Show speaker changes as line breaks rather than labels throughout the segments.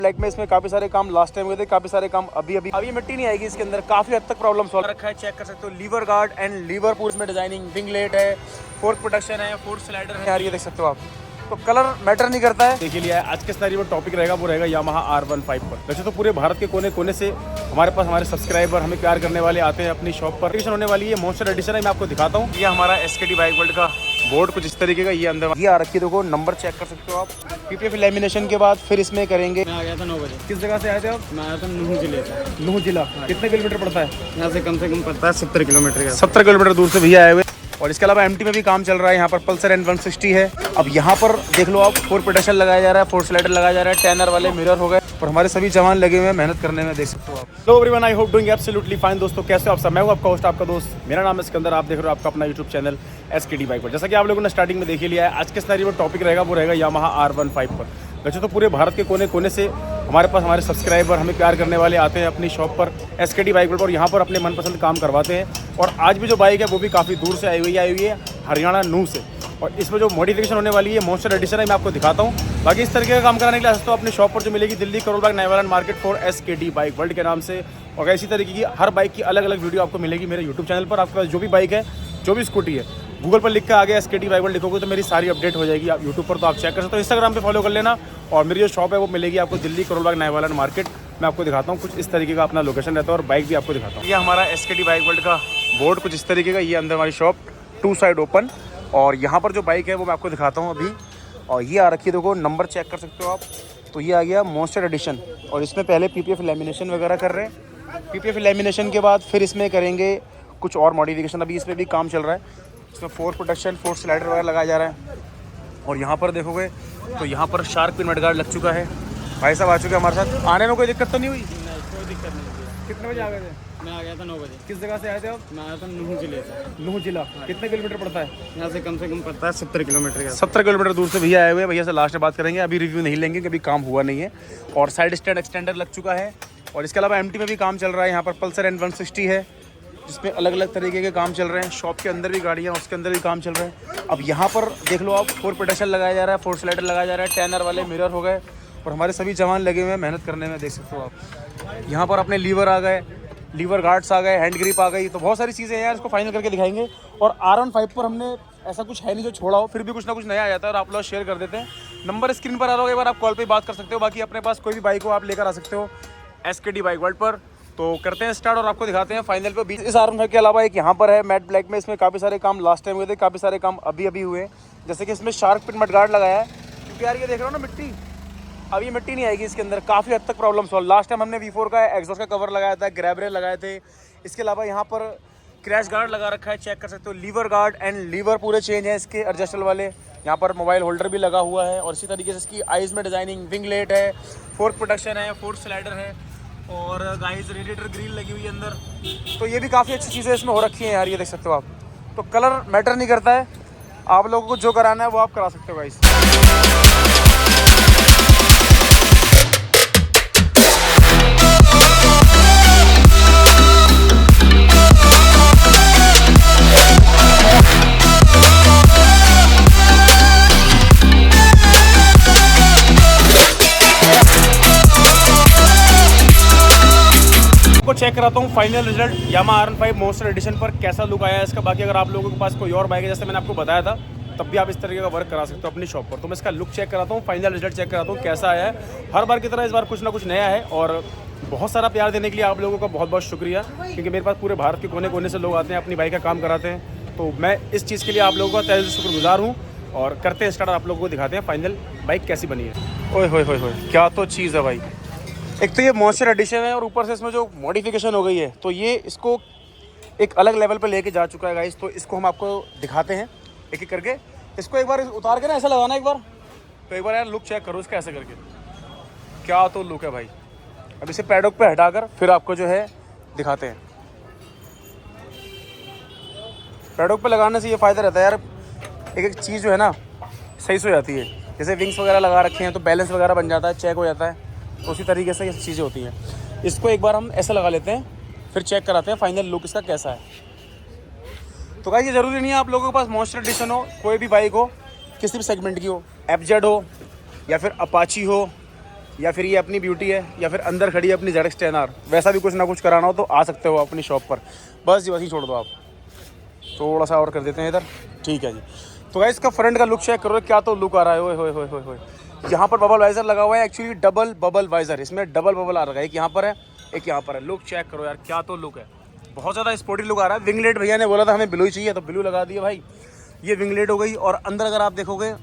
Black में इसमें काफी सारे काम लास्ट टाइम हुए थे, काफी सारे काम अभी ये मिट्टी नहीं आएगी इसके अंदर, काफी हद तक प्रॉब्लम सॉल्व रखा है। चेक कर सकते हो lever guard and lever pull में डिजाइनिंग, विंगलेट है, फोर्क प्रोटेक्शन है, फोर्क स्लाइडर है यार, ये देख सकते हो आप। तो कलर मैटर नहीं करता है। देखिए लिया आज के सारी वो टॉपिक रहेगा वो रहेगा यामाहा R15 पर। वैसे तो पूरे भारत के कोने कोने से हमारे पास हमारे सब्सक्राइबर हमें प्यार करने वाले आते हैं अपनी शॉप पर। एडिशन होने वाली है मॉन्स्टर एडिशन है, मैं आपको दिखाता हूँ। ये हमारा SKD बाइक वर्ल्ड का बोर्ड कुछ इस तरीके का ये अंदर ये आ रखी है, देखो नंबर चेक कर सकते हो आप। PPF लैमिनेशन के बाद फिर इसमें करेंगे।
मैं आ गया था 9 बजे।
किस जगह से आए थे आप?
मैं आया था नूह जिले से।
नूह जिला कितने किलोमीटर पड़ता है
यहाँ से? कम पड़ता है 70 किलोमीटर का।
70 किलोमीटर दूर से भैया आए हुए। और इसके अलावा MT में भी काम चल रहा है, यहाँ पर पल्सर N160 है। अब यहाँ पर देख लो आप, फोर प्रोटेक्शन लगाया जा रहा है, फोर स्लाइडर लगाया जा रहा है, टैनर वाले मिरर हो गए और हमारे सभी जवान लगे हुए हैं मेहनत करने में, देख सकते हो आप। Hello everyone, I hope doing absolutely fine. दोस्तों कैसे हो आप सब? मैं हूँ आपका होस्ट, आपका दोस्त, मेरा नाम है सिकंदर। आप देख रहे हो आपका अपना यूट्यूब चैनल SKD बाइक पर। जैसा कि आप लोगों ने स्टार्टिंग में देख लिया है, आज के सारी वो टॉपिक रहेगा वो रहेगा यामाहा R15 पर। वैसे तो पूरे भारत के कोने कोने से हमारे पास हमारे सब्सक्राइबर हमें प्यार करने वाले आते हैं अपनी शॉप पर SKD बाइक पर और यहाँ पर अपने मनपसंद काम करवाते हैं। और आज भी जो बाइक है वो भी काफ़ी दूर से आई हुई है हरियाणा नूह से। और इसमें जो मॉडिफिकेशन होने वाली है मॉन्स्टर एडिशन है, मैं आपको दिखाता हूँ। बाकी इस तरीके का काम कराने के लिए तो अपने शॉप पर जो मिलेगी Delhi Karol Bagh Naiwalan market for SKD bike world के नाम से। और इसी तरीके की हर बाइक की अलग अलग वीडियो आपको मिलेगी मेरे यूट्यूब चैनल पर। आपके पास जो भी बाइक है, जो भी स्कूटी है, गूगल पर लिख के आगे SKD बाइक वर्ल्ड लिखोगे तो मेरी सारी अपडेट हो जाएगी आप यूट्यूब पर, तो आप चेक कर सकते हो। इंस्टाग्राम पे फॉलो कर लेना। और मेरी जो शॉप है वो मिलेगी आपको दिल्ली करोल बाग नाइवालन मार्केट। मैं आपको दिखाता हूँ कुछ इस तरीके का अपना लोकेशन रहता है और बाइक भी आपको दिखाता हूँ। ये हमारा SKD बाइक वर्ल्ड का बोर्ड कुछ इस तरीके का, ये अंदर हमारी शॉप 2 साइड ओपन। और यहाँ पर जो बाइक है वो मैं आपको दिखाता हूँ अभी। और ये आ रखी है, देखो नंबर चेक कर सकते हो आप। तो ये आ गया मॉन्स्टर एडिशन और इसमें पहले PPF लैमिनेशन वगैरह कर रहे हैं। PPF लैमिनेशन के बाद फिर इसमें करेंगे कुछ और मॉडिफिकेशन, अभी इसमें भी काम चल रहा है। इसमें फोर प्रोटेक्शन, फोर स्लाइडर वगैरह लगाया जा रहा है। और यहाँ पर देखोगे तो यहाँ पर शार्क पिन मडगार्ड लग चुका है। भाई साहब आ चुके हैं हमारे साथ। आने में कोई दिक्कत तो नहीं हुई?
कोई दिक्कत नहीं हुई।
कितने बजे आ गए थे?
मैं आ गया था 9 बजे।
किस जगह से आए थे आप?
मैं आया था नूह जिले से।
नूह जिला कितने किलोमीटर पड़ता है
यहाँ से? कम पड़ता है 70 किलोमीटर का।
70 किलोमीटर दूर से भैया आए हुए हैं। भैया से लास्ट में बात करेंगे, अभी रिव्यू नहीं लेंगे क्योंकि काम हुआ नहीं है। और साइड स्टैंड एक्सटेंडर लग चुका है। और इसके अलावा MT में भी काम चल रहा है। यहाँ पर पल्सर N160 है जिसमें अलग अलग तरीके के काम चल रहे हैं। शॉप के अंदर भी गाड़ियाँ, उसके अंदर भी काम चल रहे हैं। अब यहाँ पर देख लो आप, फोर प्रोटेक्शन लगाया जा रहा है, फोर स्लाइडर लगाया जा रहा है, टैनर वाले मिरर हो गए और हमारे सभी जवान लगे हुए हैं मेहनत करने में, देख सकते हो आप। यहाँ पर अपने लीवर आ गए, लीवर गार्ड्स आ गए, हैंड ग्रिप आ गई, तो बहुत सारी चीज़ें हैं यार, इसको फाइनल करके दिखाएंगे। और R15 पर हमने ऐसा कुछ है नहीं जो छोड़ा हो, फिर भी कुछ ना कुछ नया आ जाता है और आप लोग शेयर कर देते हैं। नंबर स्क्रीन पर आ रहा होगा, एक बार आप कॉल पे बात कर सकते हो। बाकी अपने पास कोई भी बाइक हो आप लेकर आ सकते हो SKD बाइक वर्ल्ड पर। तो करते हैं स्टार्ट और आपको दिखाते हैं फाइनल पे। इस R15 के अलावा एक यहाँ पर है मैट ब्लैक में, इसमें काफ़ी सारे काम लास्ट टाइम हुए थे, काफ़ी सारे काम अभी हुए हैं। जैसे कि इसमें शार्क पिन मडगार्ड लगाया है, क्योंकि यार ये देख रहे हो ना मिट्टी, अब ये मिट्टी नहीं आएगी इसके अंदर, काफ़ी हद तक प्रॉब्लम सॉल्व। लास्ट टाइम हमने V4 का एग्जॉस्ट का कवर लगाया था, ग्रैब रेल लगाए थे। इसके अलावा यहाँ पर क्रैश गार्ड लगा रखा है, चेक कर सकते हो। लीवर गार्ड एंड लीवर पूरे चेंज हैं इसके एडजस्टेबल वाले। यहाँ पर मोबाइल होल्डर भी लगा हुआ है। और इसी तरीके से इसकी आइज़ में डिजाइनिंग, विंगलेट है, फोर्क प्रोटेक्शन है, फोर्क स्लाइडर है और गाइस रेडिएटर ग्रिल लगी हुई है अंदर। तो ये भी काफ़ी अच्छी चीज़ें इसमें हो रखी हैं यार, ये देख सकते हो आप। तो कलर मैटर नहीं करता है, आप लोगों को जो कराना है वो आप करा सकते हो गाइस। चेक कराता हूँ final result Yamaha R15 Monster Edition पर, कैसा लुक आया है इसका। बाकी अगर आप लोगों के पास कोई और बाइक है, जैसे मैंने आपको बताया था, तब भी आप इस तरीके का वर्क करा सकते हो अपनी शॉप पर। तो मैं इसका लुक चेक कराता हूँ, फाइनल रिजल्ट चेक कराता हूँ कैसा आया है। हर बार की तरह इस बार कुछ ना कुछ नया है और बहुत सारा प्यार देने के लिए आप लोगों का बहुत बहुत शुक्रिया, क्योंकि मेरे पास पूरे भारत के कोने कोने से लोग आते हैं, अपनी बाइक का काम कराते हैं। तो मैं इस चीज़ के लिए आप लोगों का तहे से शुक्रगुजार हूँ। और करते हैं स्टार्ट, आप लोगों को दिखाते हैं फाइनल बाइक कैसी बनी है। ओए होए होए होए, क्या तो चीज़ है भाई। एक तो ये मॉन्स्टर एडिशन है और ऊपर से इसमें जो मॉडिफिकेशन हो गई है, तो ये इसको एक अलग लेवल पे लेके जा चुका है गाइस। तो इसको हम आपको दिखाते हैं एक एक करके। इसको एक बार उतार के ना ऐसा लगाना एक बार, तो एक बार यार लुक चेक करो इसका ऐसे करके, क्या तो लुक है भाई। अब इसे पैडॉक पे हटाकर फिर आपको जो है दिखाते हैं। पैडॉक पे लगाने से ये फ़ायदा रहता है यार, एक एक चीज़ जो है ना सही से हो जाती है। जैसे विंग्स वगैरह लगा रखे हैं तो बैलेंस वगैरह बन जाता है, चेक हो जाता है। तो उसी तरीके से ये चीज़ें होती हैं। इसको एक बार हम ऐसे लगा लेते हैं, फिर चेक कराते हैं फाइनल लुक इसका कैसा है। तो गाइस ये ज़रूरी नहीं है आप लोगों के पास मॉन्स्टर एडिशन हो, कोई भी बाइक हो, किसी भी सेगमेंट की हो, FZ हो या फिर अपाची हो या फिर ये अपनी ब्यूटी है, या फिर अंदर खड़ी है अपनी ZX 10R, वैसा भी कुछ ना कुछ कराना हो तो आ सकते हो अपनी शॉप पर। बस जी वही छोड़ दो आप, थोड़ा सा और कर देते हैं इधर, ठीक है जी। तो गाइस इसका फ्रंट का लुक चेक करो, क्या तो लुक आ रहा है, ओए होए होए होए होए। यहाँ पर बबल वाइजर लगा हुआ है, एक्चुअली डबल बबल वाइजर, इसमें डबल बबल आ रहा है, एक यहाँ पर है एक यहाँ पर है। लुक चेक करो यार, क्या तो लुक है, बहुत ज़्यादा स्पोर्टी लुक आ रहा है। विंगलेट भैया ने बोला था हमें ब्लू ही चाहिए तो ब्लू लगा दिया भाई, ये विंगलेट हो गई। और अंदर अगर आप देखोगे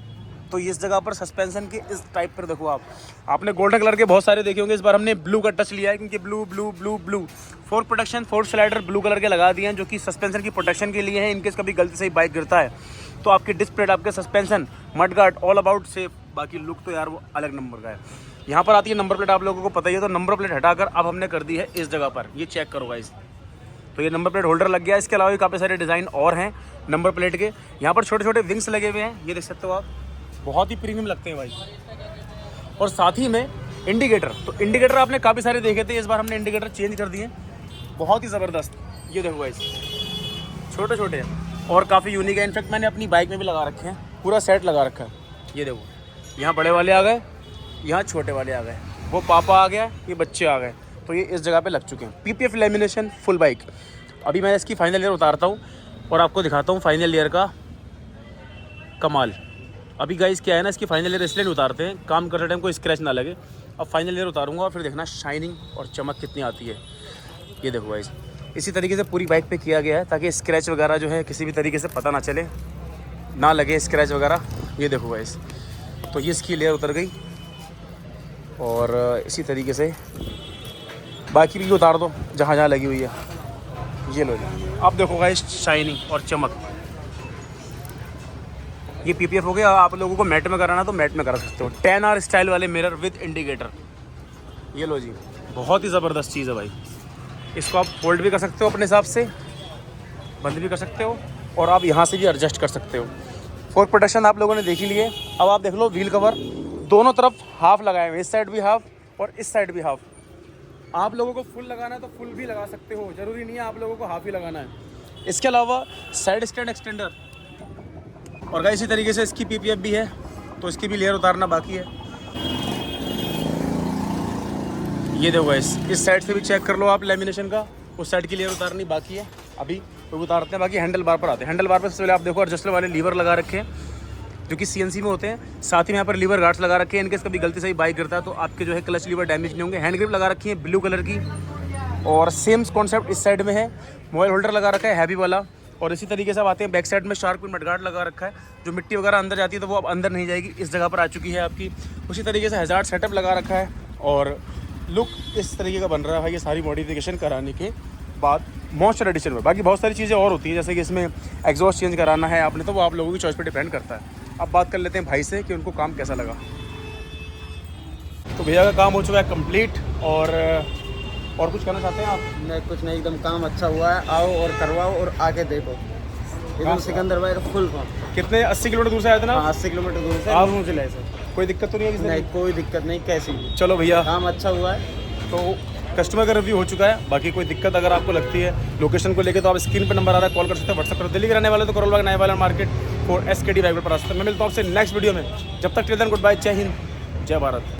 तो इस जगह पर सस्पेंशन के इस टाइप पर देखो आप, आपने गोल्डन कलर के बहुत सारे देखे होंगे, इस बार हमने ब्लू का टच लिया है क्योंकि blue blue blue blue fork protection, fork slider blue colour के लगा दिए हैं जो कि सस्पेंशन की प्रोटेक्शन के लिए है। इनकेस कभी गलती से ही बाइक गिरता है तो आपके डिस्क प्लेट, आपके suspension, mudguard, all about safe. बाकी लुक तो यार वो अलग नंबर का है। यहाँ पर आती है नंबर प्लेट, आप लोगों को पता ही है, तो नंबर प्लेट हटाकर अब हमने कर दी है इस जगह पर, ये चेक करो गाइस। तो ये नंबर प्लेट होल्डर लग गया, इसके अलावा भी काफ़ी सारे डिज़ाइन और हैं नंबर प्लेट के। यहाँ पर छोटे छोटे विंग्स लगे हुए हैं, ये देख सकते हो आप, बहुत ही प्रीमियम लगते हैं भाई। और साथ ही में इंडिकेटर, तो इंडिकेटर आपने काफ़ी सारे देखे थे, इस बार हमने इंडिकेटर चेंज कर दिए, बहुत ही ज़बरदस्त। ये देखो गाइस, छोटे छोटे और काफ़ी यूनिक है। इनफैक्ट मैंने अपनी बाइक में भी लगा रखे हैं, पूरा सेट लगा रखा है। ये देखो, यहाँ बड़े वाले आ गए, यहाँ छोटे वाले आ गए, वो पापा आ गया, ये बच्चे आ गए, तो ये इस जगह पे लग चुके हैं। PPF lamination full bike. अभी मैं इसकी फाइनल ईयर उतारता हूँ और आपको दिखाता हूँ फाइनल ईयर का कमाल। अभी गाइस क्या है ना, इसकी फाइनल ईयर इसलिए उतारते हैं, काम करते टाइम कोई स्क्रैच ना लगे। अब फाइनल ईयर उतारूंगा और फिर देखना शाइनिंग और चमक कितनी आती है। ये देखो गाइस, इसी तरीके से पूरी बाइक पे किया गया है ताकि स्क्रैच वगैरह जो है किसी भी तरीके से पता ना चले, ना लगे स्क्रैच वगैरह। ये देखो गाइस, तो ये इसकी लेयर उतर गई और इसी तरीके से बाकी भी उतार दो जहाँ जहाँ लगी हुई है। ये लो जी, अब देखो गाइस शाइनिंग और चमक। ये PPF हो गया। आप लोगों को मैट में कराना तो मैट में करा सकते हो। 10R स्टाइल वाले मिरर विद इंडिकेटर, ये लो जी, बहुत ही ज़बरदस्त चीज़ है भाई। इसको आप फोल्ड भी कर सकते हो अपने हिसाब से, बंद भी कर सकते हो और आप यहाँ से भी एडजस्ट कर सकते हो। फोर्क प्रोटेक्शन आप लोगों ने देख ही लिए। अब आप देख लो व्हील कवर, दोनों तरफ हाफ लगाए हुए, इस साइड भी हाफ और इस साइड भी हाफ। आप लोगों को फुल लगाना है तो फुल भी लगा सकते हो, ज़रूरी नहीं है आप लोगों को हाफ ही लगाना है। इसके अलावा साइड स्टैंड एक्सटेंडर, और गाइस इसी तरीके से इसकी PPF भी है, तो इसकी भी लेयर उतारना बाकी है। ये देखो गाइस, इस साइड से भी चेक कर लो आप लेमिनेशन का, उस साइड की लेयर उतारनी बाकी है, अभी तो उतारते हैं। बाकी हैंडल बार पर आते हैं। हैंडल बार पर सबसे पहले आप देखो एडजस्टर वाले लीवर लगा रखे हैं जो कि CNC में होते हैं। साथ ही में यहाँ पर लीवर गार्ड्स लगा रखे हैं, इनकेस कभी गलती से ही बाइक गिरता है तो आपके जो है क्लच लीवर डैमेज नहीं होंगे। हैंड ग्रिप लगा रखी है ब्लू कलर की, और सेम कॉन्सेप्ट इस साइड में है। मोबाइल होल्डर लगा रखा है हैवी वाला, और इसी तरीके से आप आते हैं बैक साइड में शार्क पिन मडगार्ड लगा रखा है, जो मिट्टी वगैरह अंदर जाती है तो वो अब अंदर नहीं जाएगी, इस जगह पर आ चुकी है आपकी। उसी तरीके से हैजार्ड सेटअप लगा रखा है और लुक इस तरीके का बन रहा है ये सारी मॉडिफिकेशन कराने के बाद मॉन्स्टर एडिशन में। बाकी बहुत सारी चीज़ें और होती है, जैसे कि इसमें एग्जॉस्ट चेंज कराना है आपने, तो वो आप लोगों की चॉइस पर डिपेंड करता है। अब बात कर लेते हैं भाई से कि उनको काम कैसा लगा। तो भैया का काम हो चुका है कंप्लीट, और कुछ कहना चाहते हैं आप?
नहीं, कुछ नहीं, एकदम काम अच्छा हुआ है। आओ और करवाओ और आके देखो। एकदम सिकंदर भाई फुल फॉर्म।
कितने 80 किलोमीटर दूर से आए थे ना?
80 किलोमीटर दूर से
आप
मुझे ले से।
कोई दिक्कत तो नहीं है?
नहीं, कोई दिक्कत नहीं, कैसी भी।
चलो भैया,
काम अच्छा हुआ है।
तो कस्टमर का रिव्यू हो चुका है। बाकी कोई दिक्कत अगर आपको लगती है लोकेशन को लेके तो आप स्क्रीन पर नंबर आ रहा है, कॉल कर सकते हैं, व्हाट्सएप कर। दिल्ली के रहने वाले तो करोल बाग नया वाला मार्केट 4 SKD बाइक पर आ सकते हैं। मैं मिलता हूँ आपसे नेक्स्ट वीडियो में। जब तक टिल देन गुड बाय, जय हिंद, जय भारत।